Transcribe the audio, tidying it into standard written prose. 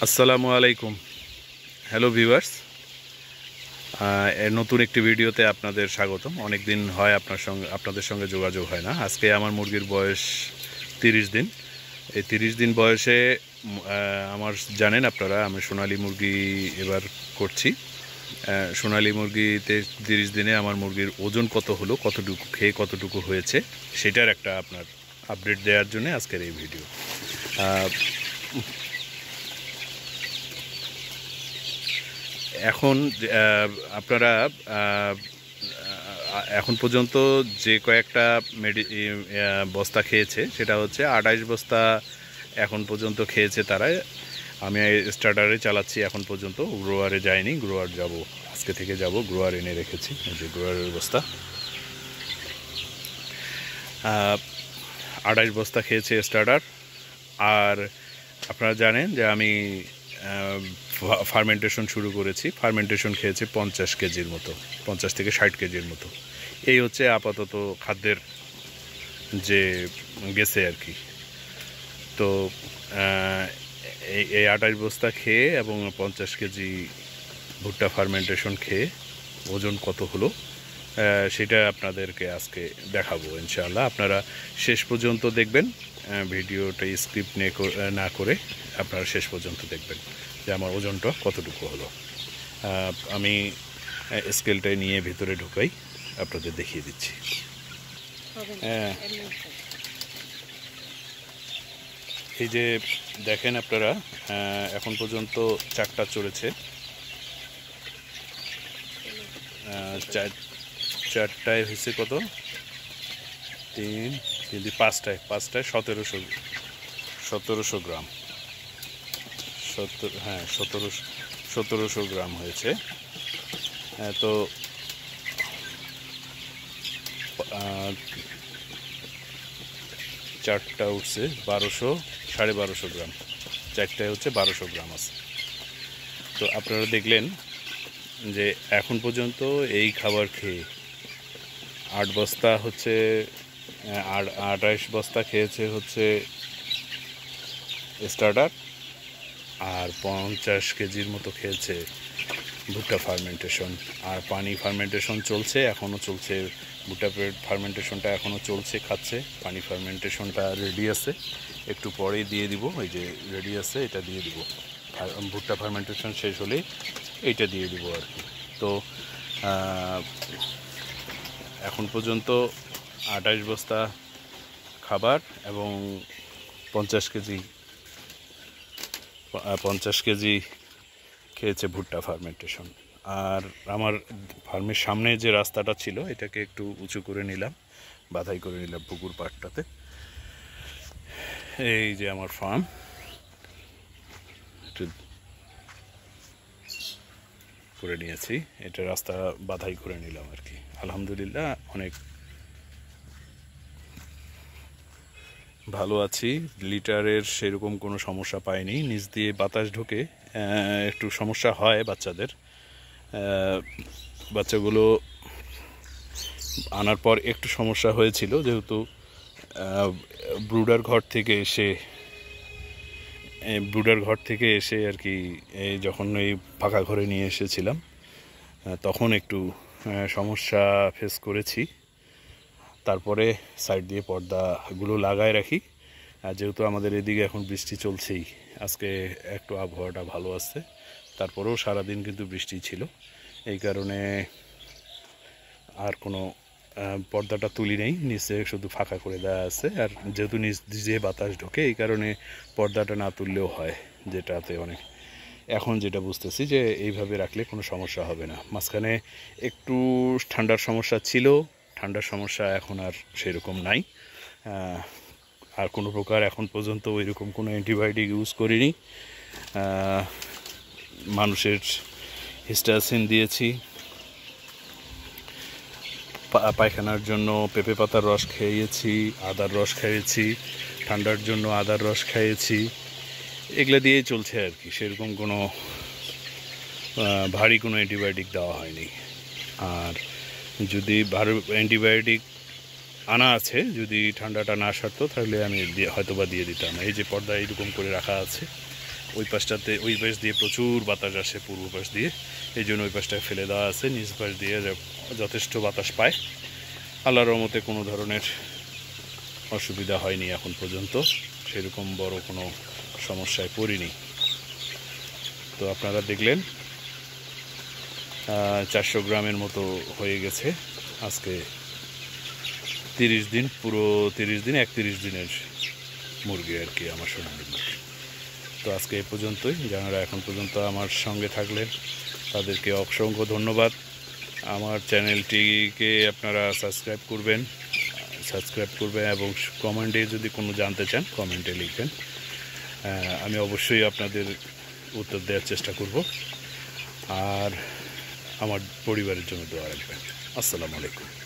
আসসালামু আলাইকুম। Hello viewers, নতুন একটি ভিডিওতে আপনাদের স্বাগতম। অনেক দিন হয় আপনাদের সঙ্গে যোগাযোগ হয় না। আজকে আমার মুরগির বয়স 30 দিন। এই 30 দিন বয়সে আমার জানেন আপনারা, আমি সোনালী মুরগি এবার করছি। সোনালী মুরগিতে 30 দিনে আমার মুরগির ওজন কত হলো, কতটুকু খেয়ে কতটুকু হয়েছে, সেটার একটা আপনার আপডেট দেওয়ার জন্য আজকের এই ভিডিও। এখন আপনারা এখন পর্যন্ত যে কয়েকটা বস্তা খেয়েছে সেটা হচ্ছে 28 বস্তা এখন পর্যন্ত খেয়েছে তারা। আমি স্টার্টারে চালাচ্ছি এখন পর্যন্ত, গ্রোয়ারে যাইনি। গ্রোয়ার যাব, আজকে থেকে যাব। গ্রোয়ার এনে রেখেছি, যে গ্রোয়ারের বস্তা 28 বস্তা খেয়েছে স্টার্টার। আর আপনারা জানেন যে আমি ফার্মেন্টেশন শুরু করেছি। ফার্মেন্টেশন খেয়েছে 50 কেজির মতো, 50 থেকে 60 কেজির মতো। এই হচ্ছে আপাতত খাদ্যের যে গেছে আর কি। তো এই 28 বস্তা খেয়ে এবং 50 কেজি ভুট্টা ফার্মেন্টেশন খেয়ে ওজন কত হলো সেটা আপনাদেরকে আজকে দেখাবো ইনশাআল্লাহ। আপনারা শেষ পর্যন্ত দেখবেন, ভিডিওটা স্ক্রিপ্ট না করে আপনারা শেষ পর্যন্ত দেখবেন যে আমার ওজনটা কতটুকু হলো। আমি স্কেলটা নিয়ে ভিতরে ঢুকাই, আপনাদের দেখিয়ে দিচ্ছি। হ্যাঁ, এই যে দেখেন আপনারা, এখন পর্যন্ত 4টা চড়েছে। 4টায় হয়েছে কত, 3 5টায় 1700 গ্রাম। 1700 গ্রাম হয়েছে। তো 4টা উঠছে 1200 গ্রাম। 4টায় হচ্ছে 1200 গ্রাম আছে। তো আপনারা দেখলেন যে এখন পর্যন্ত এই খাবার খেয়ে 8 বস্তা হচ্ছে, 28 বস্তা খেয়েছে হচ্ছে স্টার্টার, আর 50 কেজির মতো খেয়েছে ভুট্টা ফার্মেন্টেশন। আর পানি ফার্মেন্টেশন চলছে, এখনও চলছে। ভুট্টা ফার্মেন্টেশনটা এখনও চলছে, খাচ্ছে। পানি ফার্মেন্টেশনটা রেডি আছে, একটু পরেই দিয়ে দিব। এই যে রেডি আছে, এটা দিয়ে দিব। ভুট্টা ফার্মেন্টেশন শেষ হলেই এইটা দিয়ে দিব আর কি। তো এখন পর্যন্ত 28 বস্তা খাবার এবং 50 কেজি খেয়েছে ভুট্টা ফার্মেন্টেশন। আর আমার ফার্মের সামনে যে রাস্তাটা ছিল এটাকে একটু উঁচু করে নিলাম, বাধাই করে নিলাম পুকুর পাড়টাতে। এই যে আমার ফার্ম, একটু করে নিয়েছি, এটা রাস্তা বাধাই করে নিলাম আর কি। আলহামদুলিল্লাহ অনেক ভালো আছি। লিটারের সেরকম কোনো সমস্যা পাইনি। নিচ দিয়ে বাতাস ঢোকে, একটু সমস্যা হয় বাচ্চাদের। বাচ্চাগুলো আনার পর একটু সমস্যা হয়েছিল, যেহেতু ব্রুডার ঘর থেকে এসে আর কি, যখন এই ফাঁকা ঘরে নিয়ে এসেছিলাম তখন একটু সমস্যা ফেস করেছি। তারপরে সাইড দিয়ে পর্দাগুলো লাগায় রাখি। আর যেহেতু আমাদের এদিকে এখন বৃষ্টি চলছেই, আজকে একটু আবহাওয়াটা ভালো আছে, তারপরেও সারাদিন কিন্তু বৃষ্টি ছিল। এই কারণে আর কোনো পর্দাটা তুলি নেই, নিচে শুধু ফাঁকা করে দেওয়া আছে। আর যেহেতু নিচ দিয়ে বাতাস ঢোকে, এই কারণে পর্দাটা না তুললেও হয়, যেটাতে অনেক এখন যেটা বুঝতেছি যে এইভাবে রাখলে কোনো সমস্যা হবে না। মাঝখানে একটু ঠান্ডার সমস্যা ছিল, ঠান্ডার সমস্যা এখন আর সেরকম নাই। আর কোনো প্রকার এখন পর্যন্ত ওইরকম কোনো অ্যান্টিবায়োটিক ইউজ করিনি। মানুষের হিস্টাসিন দিয়েছি, পায়খানার জন্য পেঁপে পাতার রস খাইয়েছি, আদার রস খাইয়েছি, ঠান্ডার জন্য আদার রস খাইয়েছি। এগুলো দিয়েই চলছে আর কি। সেরকম কোনো ভারী কোনো অ্যান্টিবায়োটিক দেওয়া হয়নি। আর যদি ভারী অ্যান্টিবায়োটিক আনা আছে, যদি ঠান্ডাটা না সারতো তাহলে আমি হয়তো বা দিয়ে দিতাম। এই যে পর্দা এইরকম করে রাখা আছে, ওই পাশ দিয়ে প্রচুর বাতাস আসে, পূর্ব পাশ দিয়ে, এই জন্য ওই পাশটায় ফেলে দেওয়া আছে। নিচ পাশ দিয়ে যথেষ্ট বাতাস পায়। আল্লাহর রহমতে কোনো ধরনের অসুবিধা হয়নি এখন পর্যন্ত, সেরকম বড় কোনো সমস্যায় পড়িনি। তো আপনারা দেখলেন 400 গ্রামের মতো হয়ে গেছে আজকে। 30 দিন, পুরো 30 দিন, 31 দিনের মুরগি আর কি, আমার সোনালী মুরগি। তো আজকে এই পর্যন্তই। যারা এখন পর্যন্ত আমার সঙ্গে থাকলেন তাদেরকে অসংখ্য ধন্যবাদ। আমার চ্যানেলটিকে আপনারা সাবস্ক্রাইব করবেন এবং কমেন্টে যদি কোনো জানতে চান কমেন্টে লিখবেন। আমি অবশ্যই আপনাদের উত্তর দেওয়ার চেষ্টা করব। আর আমার পরিবারের জন্য দোয়া রাখবেন। আসসালামু আলাইকুম।